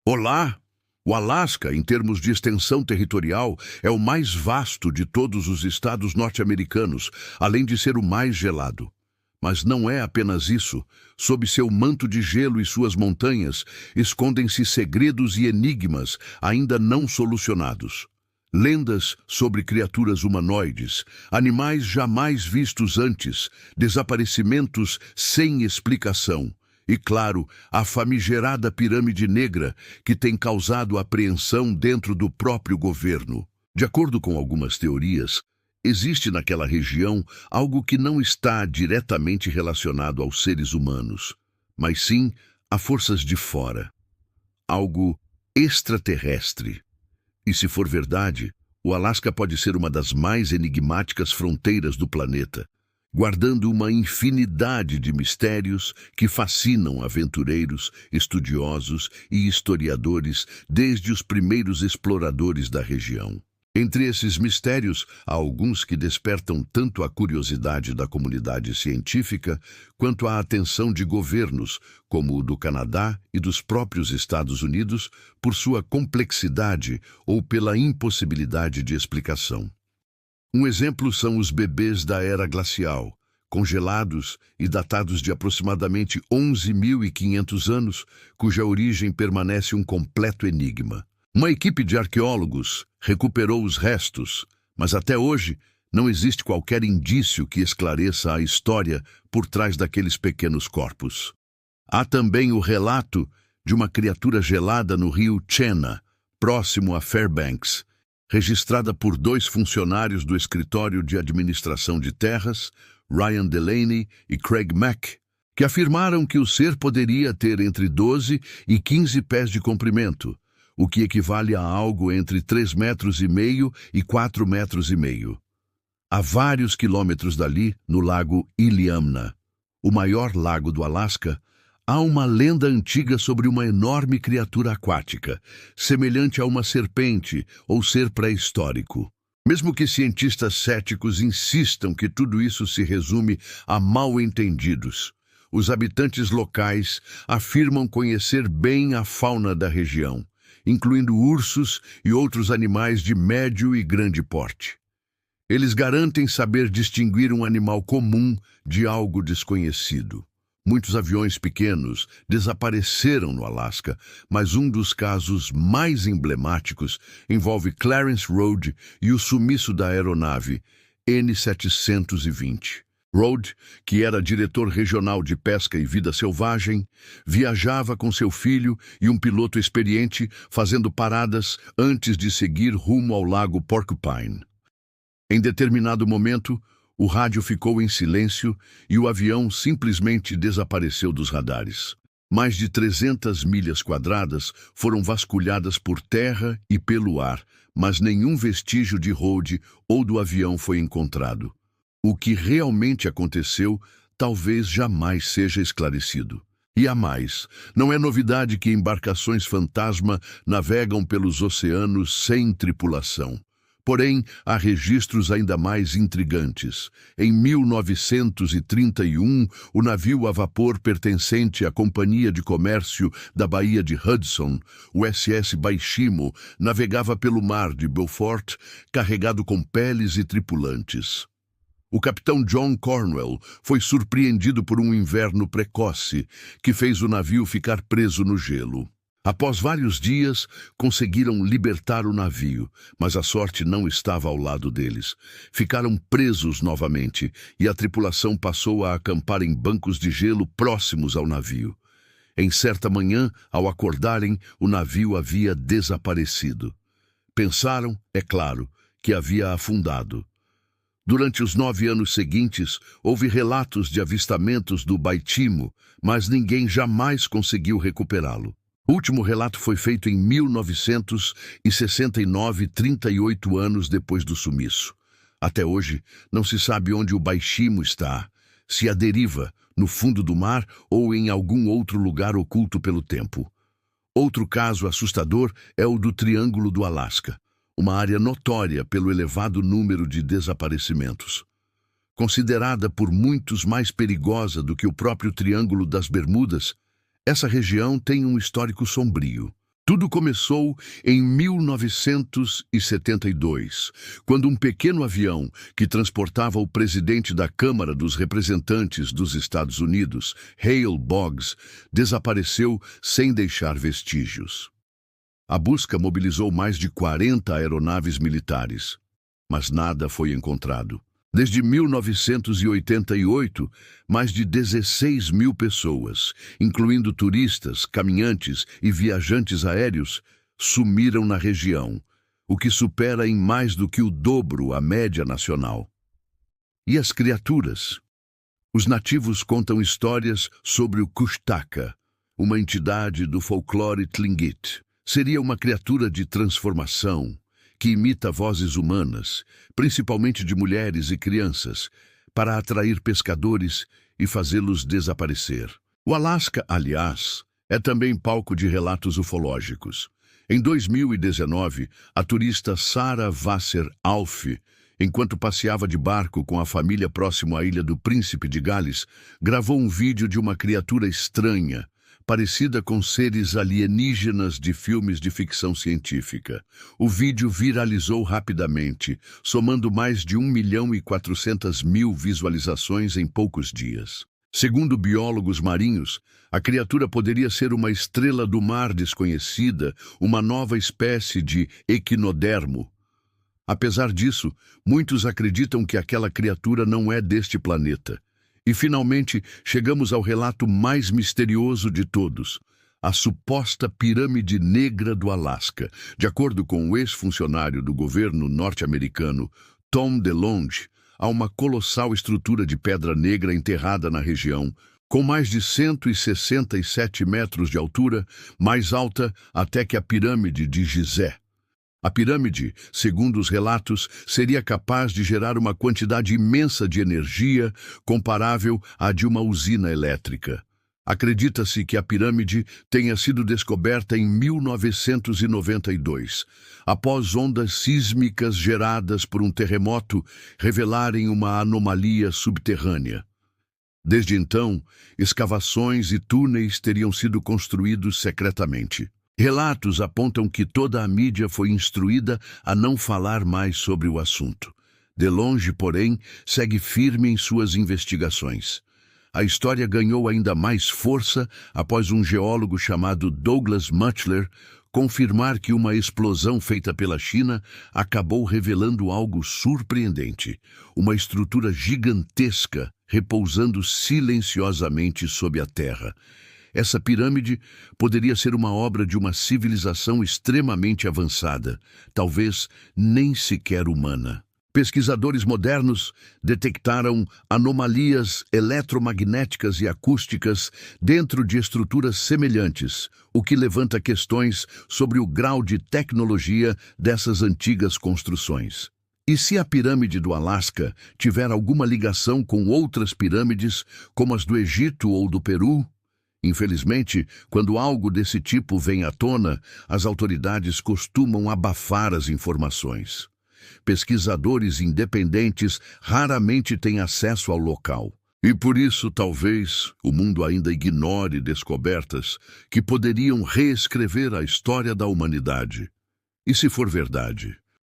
Olá! O Alasca, em termos de extensão territorial, é o mais vasto de todos os estados norte-americanos, além de ser o mais gelado. Mas não é apenas isso. Sob seu manto de gelo e suas montanhas, escondem-se segredos e enigmas ainda não solucionados. Lendas sobre criaturas humanoides, animais jamais vistos antes, desaparecimentos sem explicação. E, claro, a famigerada pirâmide negra, que tem causado apreensão dentro do próprio governo. De acordo com algumas teorias, existe naquela região algo que não está diretamente relacionado aos seres humanos, mas sim a forças de fora. Algo extraterrestre. E se for verdade, o Alasca pode ser uma das mais enigmáticas fronteiras do planeta, guardando uma infinidade de mistérios que fascinam aventureiros, estudiosos e historiadores desde os primeiros exploradores da região. Entre esses mistérios, há alguns que despertam tanto a curiosidade da comunidade científica quanto a atenção de governos, como o do Canadá e dos próprios Estados Unidos, por sua complexidade ou pela impossibilidade de explicação. Um exemplo são os bebês da era glacial, congelados e datados de aproximadamente 11.500 anos, cuja origem permanece um completo enigma. Uma equipe de arqueólogos recuperou os restos, mas até hoje não existe qualquer indício que esclareça a história por trás daqueles pequenos corpos. Há também o relato de uma criatura gelada no rio Chena, próximo a Fairbanks, registrada por 2 funcionários do Escritório de Administração de Terras, Ryan Delaney e Craig Mack, que afirmaram que o ser poderia ter entre 12 e 15 pés de comprimento, o que equivale a algo entre 3,5 metros e 4,5 metros. A vários quilômetros dali, no lago Iliamna, o maior lago do Alasca, há uma lenda antiga sobre uma enorme criatura aquática, semelhante a uma serpente ou ser pré-histórico. Mesmo que cientistas céticos insistam que tudo isso se resume a mal-entendidos, os habitantes locais afirmam conhecer bem a fauna da região, incluindo ursos e outros animais de médio e grande porte. Eles garantem saber distinguir um animal comum de algo desconhecido. Muitos aviões pequenos desapareceram no Alasca, mas um dos casos mais emblemáticos envolve Clarence Road e o sumiço da aeronave N-720. Road, que era diretor regional de pesca e vida selvagem, viajava com seu filho e um piloto experiente, fazendo paradas antes de seguir rumo ao lago Porcupine. Em determinado momento, o rádio ficou em silêncio e o avião simplesmente desapareceu dos radares. Mais de 300 milhas quadradas foram vasculhadas por terra e pelo ar, mas nenhum vestígio de Road ou do avião foi encontrado. O que realmente aconteceu talvez jamais seja esclarecido. E há mais, não é novidade que embarcações fantasma navegam pelos oceanos sem tripulação. Porém, há registros ainda mais intrigantes. Em 1931, o navio a vapor pertencente à Companhia de Comércio da Baía de Hudson, o SS Baishimo, navegava pelo mar de Beaufort, carregado com peles e tripulantes. O capitão John Cornwell foi surpreendido por um inverno precoce, que fez o navio ficar preso no gelo. Após vários dias, conseguiram libertar o navio, mas a sorte não estava ao lado deles. Ficaram presos novamente e a tripulação passou a acampar em bancos de gelo próximos ao navio. Em certa manhã, ao acordarem, o navio havia desaparecido. Pensaram, é claro, que havia afundado. Durante os 9 anos seguintes, houve relatos de avistamentos do Baishimo, mas ninguém jamais conseguiu recuperá-lo. O último relato foi feito em 1969, 38 anos depois do sumiço. Até hoje, não se sabe onde o Baishimo está, se à deriva, no fundo do mar ou em algum outro lugar oculto pelo tempo. Outro caso assustador é o do Triângulo do Alasca, uma área notória pelo elevado número de desaparecimentos. Considerada por muitos mais perigosa do que o próprio Triângulo das Bermudas, essa região tem um histórico sombrio. Tudo começou em 1972, quando um pequeno avião que transportava o presidente da Câmara dos Representantes dos Estados Unidos, Hale Boggs, desapareceu sem deixar vestígios. A busca mobilizou mais de 40 aeronaves militares, mas nada foi encontrado. Desde 1988, mais de 16 mil pessoas, incluindo turistas, caminhantes e viajantes aéreos, sumiram na região, o que supera em mais do que o dobro a média nacional. E as criaturas? Os nativos contam histórias sobre o Kushtaka, uma entidade do folclore Tlingit. Seria uma criatura de transformação, que imita vozes humanas, principalmente de mulheres e crianças, para atrair pescadores e fazê-los desaparecer. O Alasca, aliás, é também palco de relatos ufológicos. Em 2019, a turista Sarah Wasser Alf, enquanto passeava de barco com a família próximo à ilha do Príncipe de Gales, gravou um vídeo de uma criatura estranha, parecida com seres alienígenas de filmes de ficção científica. O vídeo viralizou rapidamente, somando mais de 1.400.000 visualizações em poucos dias. Segundo biólogos marinhos, a criatura poderia ser uma estrela do mar desconhecida, uma nova espécie de equinodermo. Apesar disso, muitos acreditam que aquela criatura não é deste planeta. E, finalmente, chegamos ao relato mais misterioso de todos, a suposta pirâmide negra do Alasca. De acordo com o ex-funcionário do governo norte-americano, Tom DeLonge, há uma colossal estrutura de pedra negra enterrada na região, com mais de 167 metros de altura, mais alta até que a pirâmide de Gizé. A pirâmide, segundo os relatos, seria capaz de gerar uma quantidade imensa de energia comparável à de uma usina elétrica. Acredita-se que a pirâmide tenha sido descoberta em 1992, após ondas sísmicas geradas por um terremoto revelarem uma anomalia subterrânea. Desde então, escavações e túneis teriam sido construídos secretamente. Relatos apontam que toda a mídia foi instruída a não falar mais sobre o assunto. DeLonge, porém, segue firme em suas investigações. A história ganhou ainda mais força após um geólogo chamado Douglas Mutchler confirmar que uma explosão feita pela China acabou revelando algo surpreendente, uma estrutura gigantesca repousando silenciosamente sob a terra. Essa pirâmide poderia ser uma obra de uma civilização extremamente avançada, talvez nem sequer humana. Pesquisadores modernos detectaram anomalias eletromagnéticas e acústicas dentro de estruturas semelhantes, o que levanta questões sobre o grau de tecnologia dessas antigas construções. E se a pirâmide do Alasca tiver alguma ligação com outras pirâmides, como as do Egito ou do Peru? Infelizmente, quando algo desse tipo vem à tona, as autoridades costumam abafar as informações. Pesquisadores independentes raramente têm acesso ao local. E por isso, talvez, o mundo ainda ignore descobertas que poderiam reescrever a história da humanidade. E se for verdade?